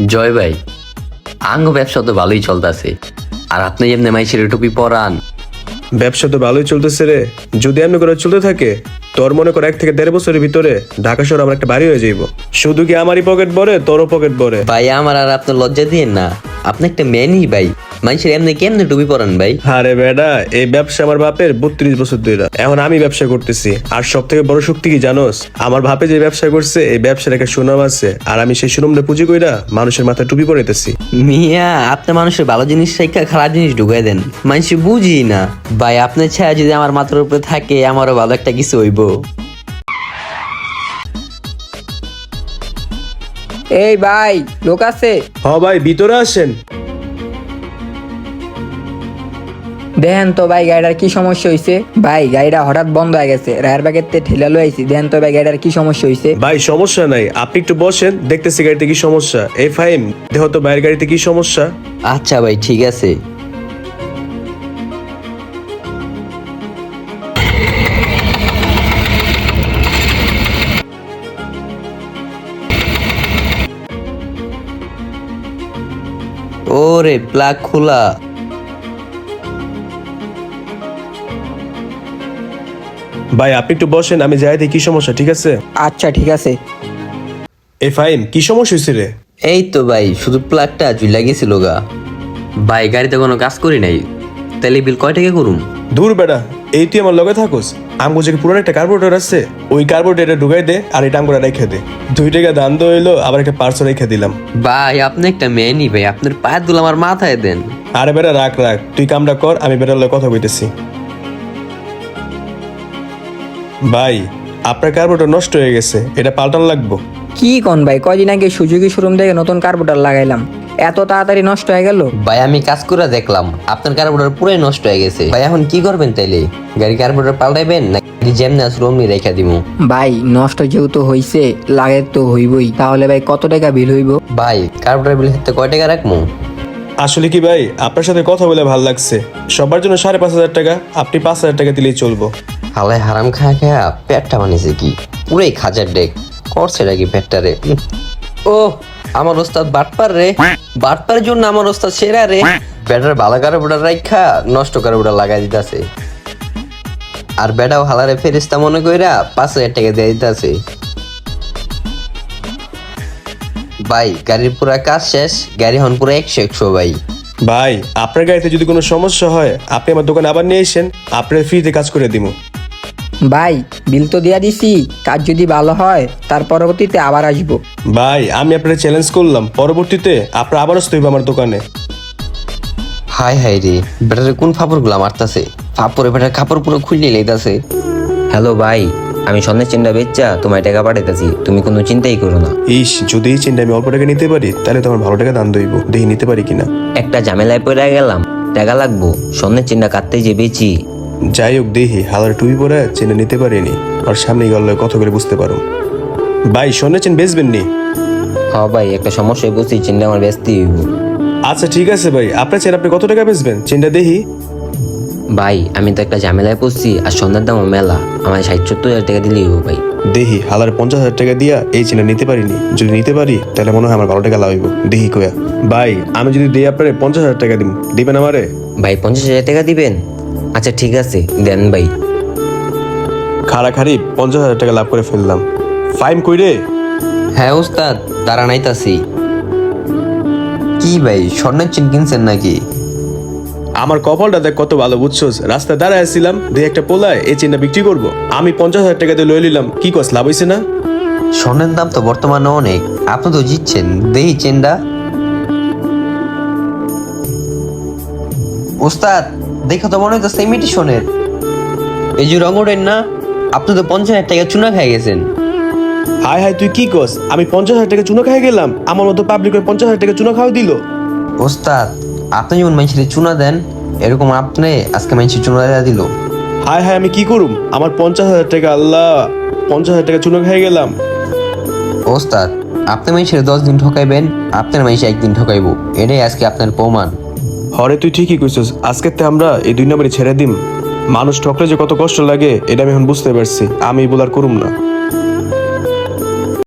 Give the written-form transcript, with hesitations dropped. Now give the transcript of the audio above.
জয় ভাই, আঙ্গ ব্যবসা তো ভালোই চলতেছে। আর আপনি যেমনি মাইসের টুপি পরান। ব্যবসা তো ভালোই চলতেছে রে। যদি এমনি করে চলতে থাকে তোর মনে কর 1 থেকে 1.5 বছরের ভিতরে ঢাকা শহর আমার একটা বাড়ি হয়ে যাইব। শুধু কি আমারই পকেট ভরে, তোরও পকেট ভরে। ভাই আমার আর আপনার লজ্জা দিয়েন না, আপনি একটা ম্যানই ভাই। মাইসের এমনি কেমনে টুপি পরান ভাই? আরে বেডা, এই ব্যবসা আমার বাপের 32 বছর ধরে। এখন আমি ব্যবসা করতেছি। আর সব থেকে বড় শক্তি কি জানোস? আমার বাপে যে ব্যবসা করছে এই ব্যবসার একটা সুনাম আছে। আর আমি সেই সুনামটা পুঁজি কইরা মানুষের মাথায় টুপি পরাইতেছি। মিয়া, আপনি মানুষের ভালো জিনিস শিক্ষা খারাপ জিনিস ঢুকাই দেন, মানুষ বুঝি না। ভাই আপনার ছায়া যদি আমার মাথার উপরে থাকে আমারও ভালো একটা কিছু হইব। এই ভাই, লোক আছে? হ ভাই, ভিতরে আসেন। দেখেন তো ভাই গাড়িটার কি সমস্যা হয়েছে। ভাই গাড়িটা হঠাৎ বন্ধ হয়ে গেছে, রায়ের ব্যাগের ঠেলা লয়ে আইছি। দেখেন তো ভাই গাড়িটার কি সমস্যা হয়েছে। ভাই সমস্যা নাই, আপনি একটু বসেন, দেখতেছি গাড়িতে কি সমস্যা। এই ফাইম, দেখো তো বাইরের গাড়িতে কি সমস্যা। আচ্ছা ভাই, ঠিক আছে। ওরে প্লাগ খোলা। ভাই আপনি একটু বসেন, আমি যাই দেখি কি সমস্যা। ঠিক আছে? আচ্ছা ঠিক আছে। এই ফাইম, কি সমস্যা হয়েছে রে? এই তো ভাই, শুধু প্লাগটা চুইলা গেছিল গা। ভাই গাড়িতে কোনো কাজ করি নাই, তাহলে বিল কয় টাকা করুম? দূর বেটা, এই তুই আমার লগে থাকোস। আমগো যে পুরান একটা কার্বোরেটর আছে, ওই কার্বোরেটরটা ঢুকাই দে আর এটা আমগো রেখে দে। 2 টাকা দাম তো হইলো, আবার একটা পার্সল রেখে দিলাম। ভাই আপনি একটা মেয়েনি ভাই, আপনার পায়ের দুল আমার মাথায় দেন। আরে বেটা রাখ রাখ, তুই কামটা কর, আমি বেটার লগে কথা কইতেছি। ভাই আপনার কার্বোরেটর নষ্ট হয়ে গেছে, এটা পাল্টান লাগবো। কি কোন ভাই, কয়দিন আগে সুজুকি শোরুম থেকে নতুন কার্বোরেটর লাগাইলাম, এত তাড়াতাড়ি নষ্ট হয়ে গেল? ভাই আমি কাজ করে দেখলাম আপনার কার্বোরেটর পুরাই নষ্ট হয়ে গেছে। ভাই এখন কি করবেন তাইলে? গাড়ি কার্বোরেটর পাল্টাইবেন নাকি যেমনি আসলে অমনি রেখে দিমু? ভাই নষ্ট যেহেতু হইছে, লাগে তো হইবই। তাহলে ভাই কত টাকা বিল হইব? ভাই কার্বোরেটর বিল হাতে কয় টাকা রাখবো? আসলে কি ভাই, আপনার সাথে কথা বলে ভালো লাগছে। সবার জন্য 5,500 টাকা, আপনি 5,000 টাকা দিলেই চলবো। হালায় হারাম খায়া খায়া পেটটা বানিয়েছে কি, পুরাই খাজার ডেক করছে নাকি পেটটারে। ও আমার ওস্তাদ বাটপার রে, বাটপারের জন্য আমার ওস্তাদ সেরা রে। ব্যাটার ভালো কার্বোরেটর রাখা নষ্ট কার্বোরেটর লাগাই দিতেছে। আর বেটাও হালারে ফেরিস্তা মনে কইরা 5,000 টাকা দিয়ে দিতেছে। ভাই গাড়ির পুরা কাজ শেষ, গাড়ি হন পুরো 100 ভাই। ভাই আপনার গাড়িতে যদি কোনো সমস্যা হয় আপনি আমার দোকানে আবার নিয়ে এসেন, আপনার ফ্রিতে কাজ করে দিব। ভাই বিল তো দিয়া দিছি, কাজ যদি ভালো হয় তার পরবর্তীতে আবার আসবো। ভাই আমি আপনার চ্যালেঞ্জ করলাম, পরবর্তীতে আপনার আবার আসতে হইবে আমার দোকানে। হাই হাই রে, বেটারে কোন ফাপড় গুলা মারতাছে, ফাপড়ে বেটার কাপড় পুরো খুলে লইতাছে। হ্যালো ভাই, আমি স্বর্ণের চেনটা বেচা তোমায় টাকা পাঠাইতেছি, তুমি কোনো চিন্তাই করো না। ইস, যদি এই চেনটা আমি অল্প টাকা নিতে পারি তাহলে তোমার ভালো টাকা দান দইব, দেখি নিতে পারি কিনা। একটা ঝামেলায় পড়ে গেলাম, টাকা লাগবো। স্বর্ণের চেনটা কাটতে যে বেচি। যাই হোক, দেখি হালার টুপি পরে চেনটা নিতে পারিনি, আর সামনে গেলে কথা করে বুঝতে পারো। ভাই স্বর্ণের চেন বেচবেন নি? হ ভাই, একটা সমস্যায় বুঝছি, চেনটা আমার বেচতেই হইব। আচ্ছা ঠিক আছে ভাই, আপনার চেন আপনি কত টাকা বেচবেন? চেনটা দেখি। ভাই আমি তো একটা ঝামেলায় পড়ছি, আর স্বর্ণের দামও মেলা, আমার 60-70 হাজার টাকা দিলেই হইব ভাই। দেখি হালার 50,000 টাকা দিয়া এই চেনটা নিতে পারিনি, যদি নিতে পারি তাহলে মনে হয় আমার ভালো টাকা লাভ হইব। দেখি কয়া ভাই, আমি যদি দিই আপনারে 50,000 টাকা দিবেন আমারে? ভাই 50,000 টাকা দিবেন? আচ্ছা ঠিক আছে, দেন ভাই। খাড়াখাড়ি 50,000 টাকা লাভ করে ফেললাম। ফাইম কই রে? হ্যাঁ উস্তাদ, দাঁড়া নাইতাছি। কি ভাই স্বর্ণের চেন কিনছেন নাকি? আমার কপালটা দেখ কত ভালো, বুঝছোস? রাস্তায় দাঁড়ায় আসছিলাম, দেখি একটা পোলায় এই চেনটা বিক্রি করবো, আমি 50,000 টাকা দিয়ে লয়ে নিলাম। কি কস, লাভ হইছে না? স্বর্ণের দাম তো বর্তমানে অনেক, আপনি তো জিতছেন। দেহি চেনটা। উস্তাদ দেখো তো মনে হইতেছে ইমিটেশনের। এই যে রঙ ওঠেন না, আপনি তো 50,000 টাকা চুনা খাই গেছেন। হাই হাই, তুই কি কস? আমি 50,000 টাকা চুনা খাই গেলাম? আমার মতো পাবলিক 50,000 টাকা চুনা খাওয়া দিল? ওস্তাদ আপনি যেমন মানুষের চুনা দেন, এরকম আপনি আজকে মানুষের চুনা দেওয়া দিল। হাই হাই, আমি কি করুম? আমার 50,000 টাকা, আল্লাহ, 50,000 টাকা চুনা খাই গেলাম। ওস্তাদ আপনি মানুষের 10 দিন ঠকাইবেন, আপনার মানুষ একদিন ঠকাইবো, এটাই আজকে আপনার প্রমাণ। হরে তুই ঠিকই কইছস, আজকের তে আমরা এই 2 নম্বরে ছেড়ে দিম। মানুষ ঠকলে যে কত কষ্ট লাগে এটা আমি এখন বুঝতে পারছি, আমি বলার করুম না।